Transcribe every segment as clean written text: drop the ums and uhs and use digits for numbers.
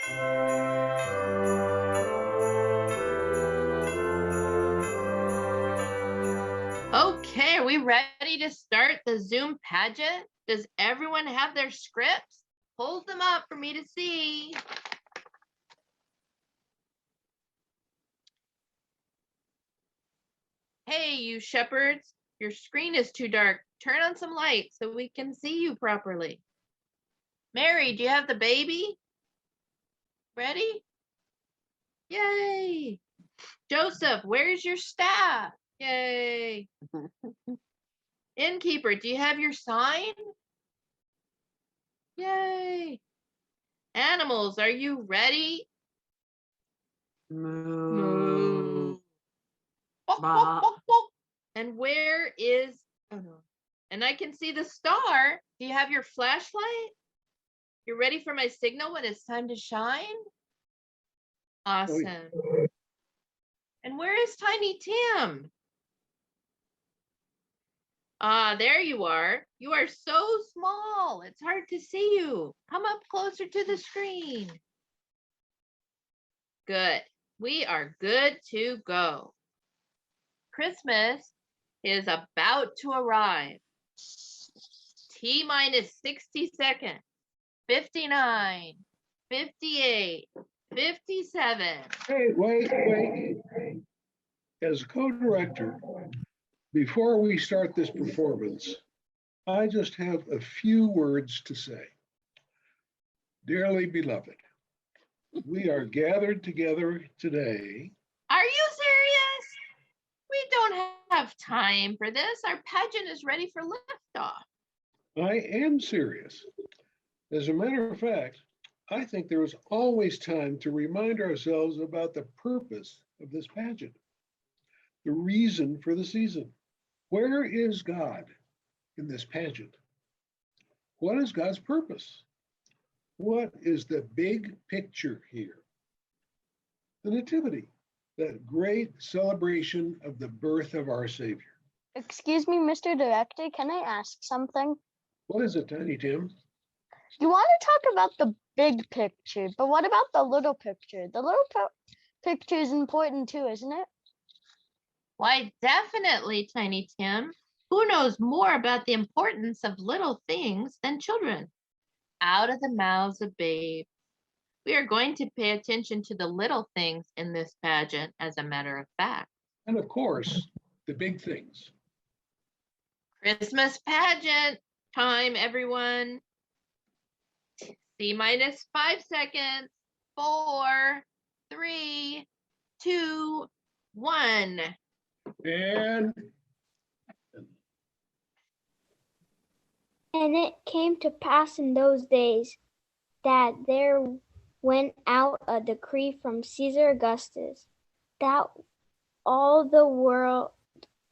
Okay, are we ready to start the Zoom pageant? Does everyone have their scripts? Hold them up for me to see. Hey, you shepherds, your screen is too dark. Turn on some light so we can see you properly. Mary, do you have the baby? Ready? Yay! Joseph, where's your staff? Yay! Innkeeper, do you have your sign? Yay! Animals, are you ready? Moo. And where is, oh no, and I can see the star. Do you have your flashlight? You're ready for my signal when it's time to shine? Awesome. And where is Tiny Tim? Ah, there you are. You are so small. It's hard to see you. Come up closer to the screen. Good. We are good to go. Christmas is about to arrive. T-minus 60 seconds. 59, 58, 57. Hey, wait. As co-director, before we start this performance, I just have a few words to say. Dearly beloved, we are gathered together today. Are you serious? We don't have time for this. Our pageant is ready for liftoff. I am serious. As a matter of fact, I think there is always time to remind ourselves about the purpose of this pageant, the reason for the season. Where is God in this pageant? What is God's purpose? What is the big picture here? The Nativity, that great celebration of the birth of our Savior. Excuse me, Mr. Director, can I ask something? What is it, Tiny Tim? You want to talk about the big picture, but what about the little picture? The little picture is important too, isn't it? Why, definitely, Tiny Tim. Who knows more about the importance of little things than children? Out of the mouths of babes. We are going to pay attention to the little things in this pageant, as a matter of fact. And of course, the big things. Christmas pageant time, everyone. T-minus 5 seconds. 4, 3, 2, 1. And it came to pass in those days that there went out a decree from Caesar Augustus that all the world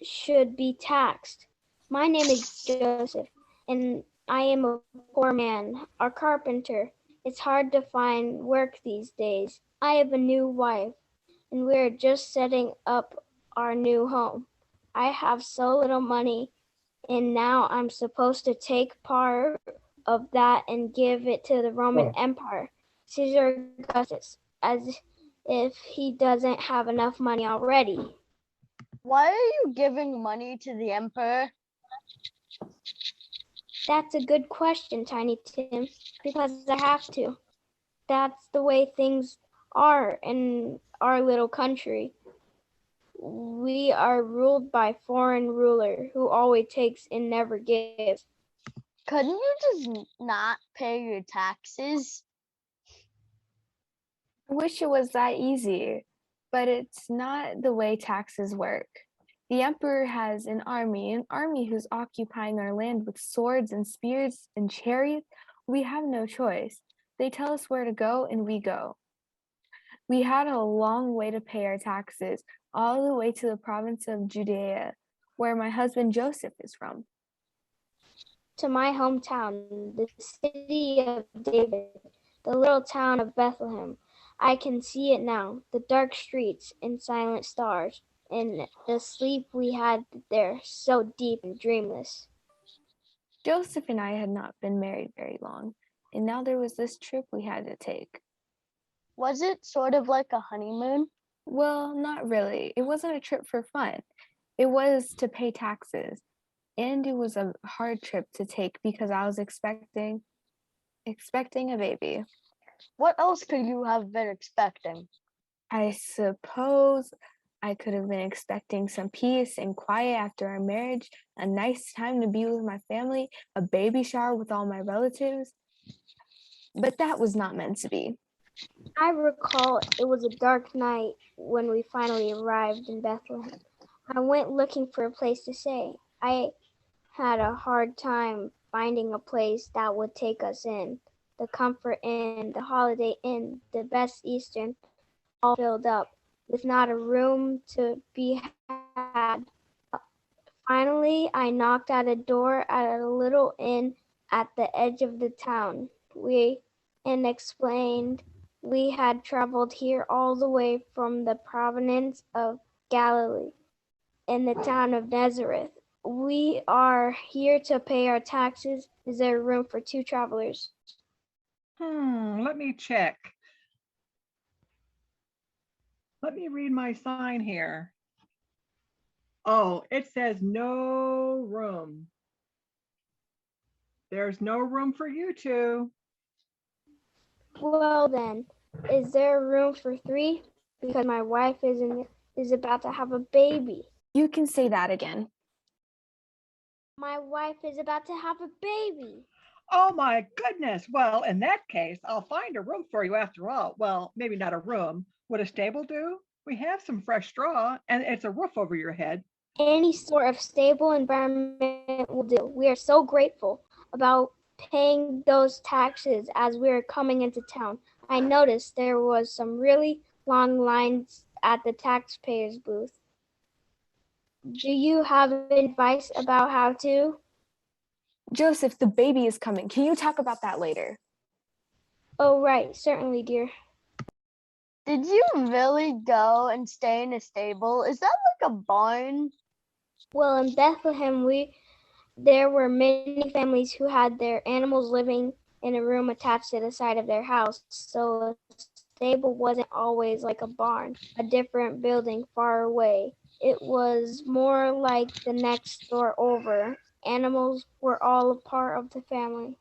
should be taxed. My name is Joseph, and I am a poor man, a carpenter. It's hard to find work these days. I have a new wife, and we're just setting up our new home. I have so little money, and now I'm supposed to take part of that and give it to the Roman Empire, Caesar Augustus, as if he doesn't have enough money already. Why are you giving money to the emperor? That's a good question, Tiny Tim, because I have to. That's the way things are in our little country. We are ruled by a foreign ruler who always takes and never gives. Couldn't you just not pay your taxes? I wish it was that easy, but it's not the way taxes work. The emperor has an army who's occupying our land with swords and spears and chariots. We have no choice. They tell us where to go and we go. We had a long way to pay our taxes, all the way to the province of Judea, where my husband Joseph is from. To my hometown, the city of David, the little town of Bethlehem. I can see it now, the dark streets and silent stars, and the sleep we had there, so deep and dreamless. Joseph and I had not been married very long, and now there was this trip we had to take. Was it sort of like a honeymoon? Well, not really. It wasn't a trip for fun. It was to pay taxes. And it was a hard trip to take because I was expecting a baby. What else could you have been expecting? I suppose I could have been expecting some peace and quiet after our marriage, a nice time to be with my family, a baby shower with all my relatives. But that was not meant to be. I recall it was a dark night when we finally arrived in Bethlehem. I went looking for a place to stay. I had a hard time finding a place that would take us in. The Comfort Inn, the Holiday Inn, the Best Eastern, all filled up, with not a room to be had. Finally, I knocked at a door at a little inn at the edge of the town. And explained we had traveled here all the way from the province of Galilee in the town of Nazareth. We are here to pay our taxes. Is there room for 2 travelers? Let me check. Let me read my sign here. Oh, it says no room. There's no room for you two. Well then, is there room for 3? Because my wife is about to have a baby. You can say that again. My wife is about to have a baby. Oh my goodness. Well, in that case, I'll find a room for you after all. Well, maybe not a room. Would a stable do? We have some fresh straw and it's a roof over your head. Any sort of stable environment will do. We are so grateful about paying those taxes as we were coming into town. I noticed there was some really long lines at the taxpayers booth. Do you have advice about how to? Joseph, the baby is coming. Can you talk about that later? Oh, right. Certainly, dear. Did you really go and stay in a stable? Is that like a barn? Well, in Bethlehem, there were many families who had their animals living in a room attached to the side of their house. So a stable wasn't always like a barn, a different building far away. It was more like the next door over. Animals were all a part of the family.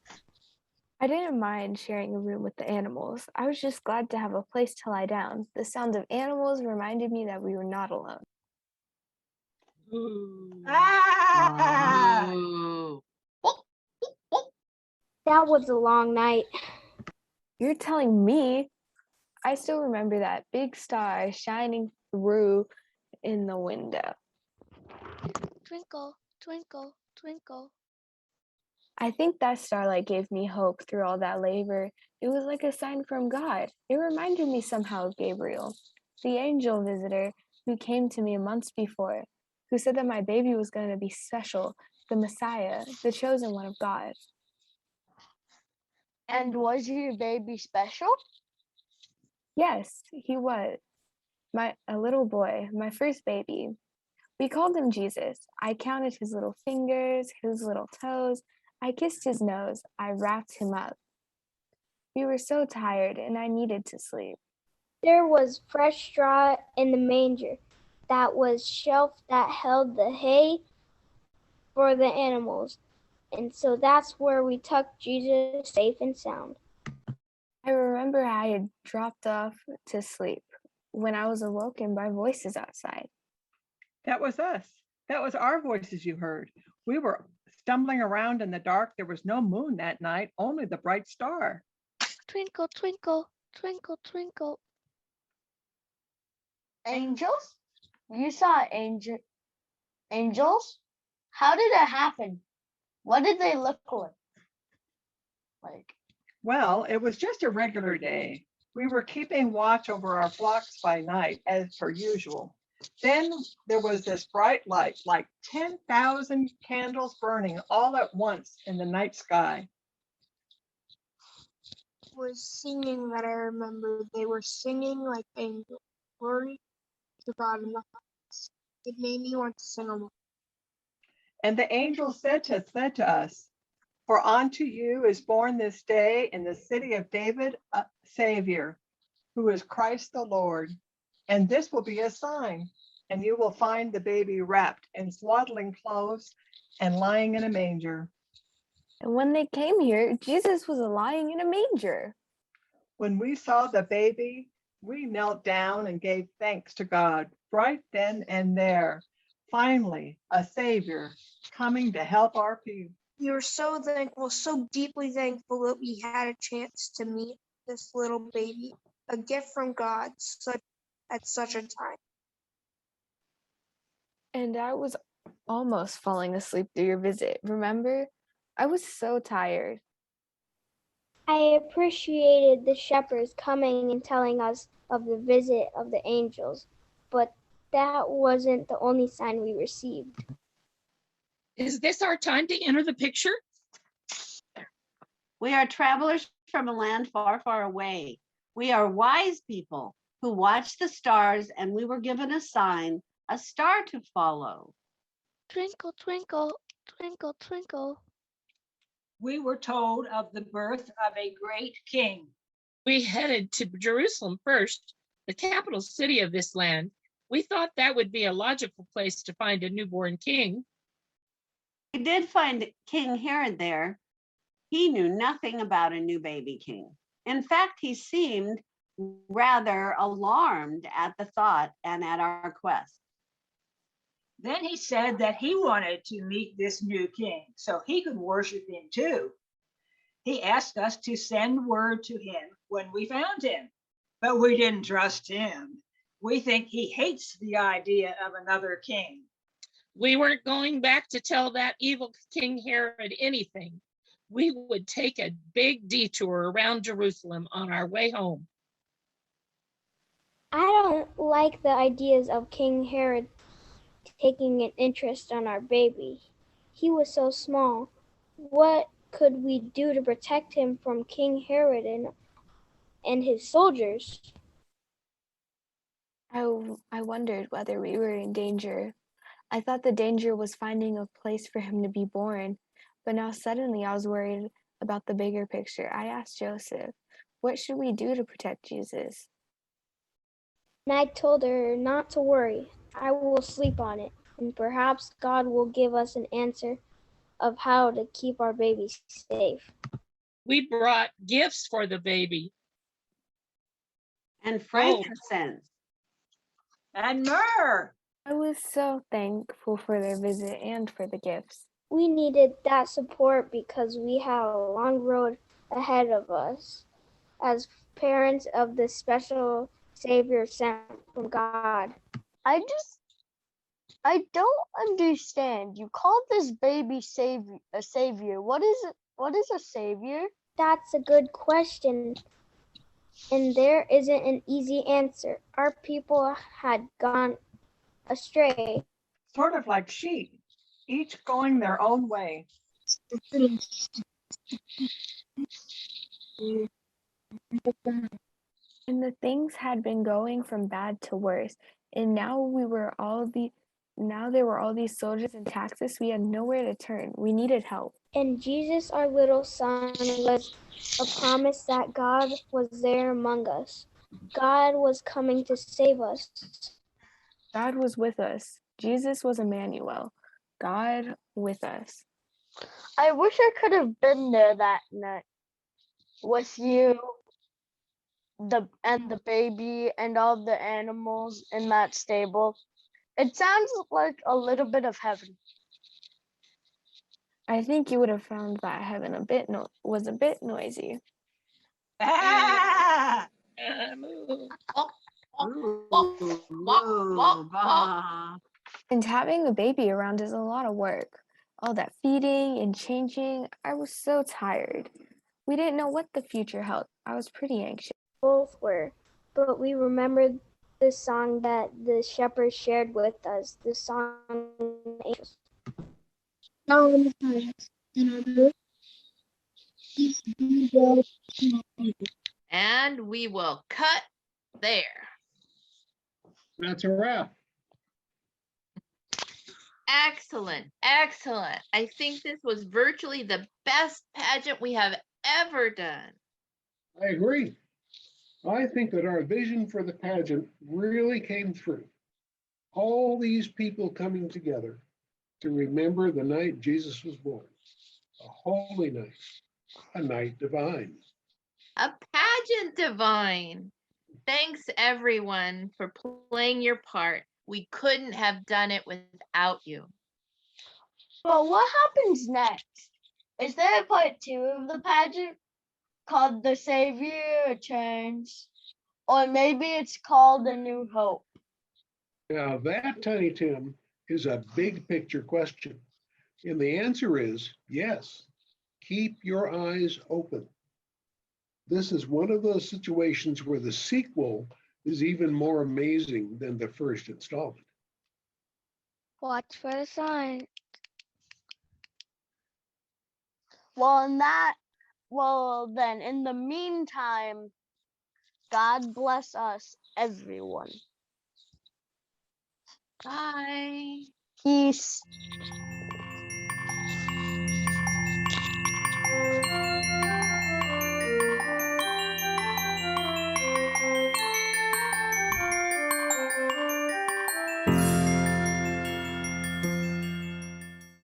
I didn't mind sharing a room with the animals. I was just glad to have a place to lie down. The sound of animals reminded me that we were not alone. Ah! Ooh. That was a long night. You're telling me? I still remember that big star shining through in the window. Twinkle, twinkle, twinkle. I think that starlight gave me hope through all that labor. It was like a sign from God. It reminded me somehow of Gabriel, the angel visitor who came to me months before, who said that my baby was going to be special, the Messiah, the chosen one of God. And was your baby special? Yes, he was. A little boy, my first baby. We called him Jesus. I counted his little fingers, his little toes. I kissed his nose. I wrapped him up. We were so tired and I needed to sleep. There was fresh straw in the manger. That was shelf that held the hay for the animals. And so that's where we tucked Jesus safe and sound. I remember I had dropped off to sleep when I was awoken by voices outside. That was us. That was our voices you heard. We were stumbling around in the dark. There was no moon that night, only the bright star. Twinkle, twinkle, twinkle, twinkle. Angels? You saw angels? How did it happen? What did they look like? Well, it was just a regular day. We were keeping watch over our flocks by night, as per usual. Then there was this bright light, like 10,000 candles burning all at once in the night sky. Was singing that I remember. They were singing like angels. Glory to God in the highest. It made me want to sing along. And the angel said to us, "For unto you is born this day in the city of David a Savior, who is Christ the Lord. And this will be a sign, and you will find the baby wrapped in swaddling clothes and lying in a manger. And when they came here, Jesus was lying in a manger. When we saw the baby, we knelt down and gave thanks to God right then and there. Finally, a Savior coming to help our people. We were so thankful, so deeply thankful that we had a chance to meet this little baby, a gift from God at such a time. And I was almost falling asleep through your visit. Remember? I was so tired. I appreciated the shepherds coming and telling us of the visit of the angels, but that wasn't the only sign we received. Is this our time to enter the picture? We are travelers from a land far, far away. We are wise people who watch the stars, and we were given a sign, a star to follow. Twinkle, twinkle, twinkle, twinkle. We were told of the birth of a great king. We headed to Jerusalem first, the capital city of this land. We thought that would be a logical place to find a newborn king. We did find King Herod there. He knew nothing about a new baby king. In fact, he seemed rather alarmed at the thought and at our quest. Then he said that he wanted to meet this new king so he could worship him too. He asked us to send word to him when we found him, but we didn't trust him. We think he hates the idea of another king. We weren't going back to tell that evil King Herod anything. We would take a big detour around Jerusalem on our way home. I don't like the ideas of King Herod taking an interest on our baby. He was so small. What could we do to protect him from King Herod and his soldiers? I wondered whether we were in danger. I thought the danger was finding a place for him to be born, but now suddenly I was worried about the bigger picture. I asked Joseph, what should we do to protect Jesus? And I told her not to worry. I will sleep on it, and perhaps God will give us an answer of how to keep our baby safe. We brought gifts for the baby. And frankincense. And myrrh. I was so thankful for their visit and for the gifts. We needed that support because we have a long road ahead of us as parents of the special Savior sent from God. I don't understand. You call this baby a savior. What is it? What is a savior? That's a good question. And there isn't an easy answer. Our people had gone astray. Sort of like sheep, each going their own way. And the things had been going from bad to worse. And now there were all these soldiers and taxes. We had nowhere to turn. We needed help. And Jesus, our little son, was a promise that God was there among us. God was coming to save us. God was with us. Jesus was Emmanuel. God with us. I wish I could have been there that night with you, the baby and all the animals in that stable. It sounds like a little bit of heaven. I think you would have found that heaven was a bit noisy. Ah! And having a baby around is a lot of work. All that feeding and changing, I was so tired. We didn't know what the future held. I was pretty anxious. Both were, but we remembered the song that the shepherds shared with us, the song Angels. And we will cut there. That's a wrap. Excellent, excellent. I think this was virtually the best pageant we have ever done. I agree. I think that our vision for the pageant really came through. All these people coming together to remember the night Jesus was born, a holy night, a night divine. A pageant divine. Thanks everyone for playing your part. We couldn't have done it without you. But what happens next? Is there a part 2 of the pageant called The Savior Returns? Or maybe it's called A New Hope? Now, that, Tiny Tim, is a big picture question. And the answer is yes. Keep your eyes open. This is one of those situations where the sequel is even more amazing than the first installment. Watch for the sign. Well, then, in the meantime, God bless us, everyone. Bye. Peace.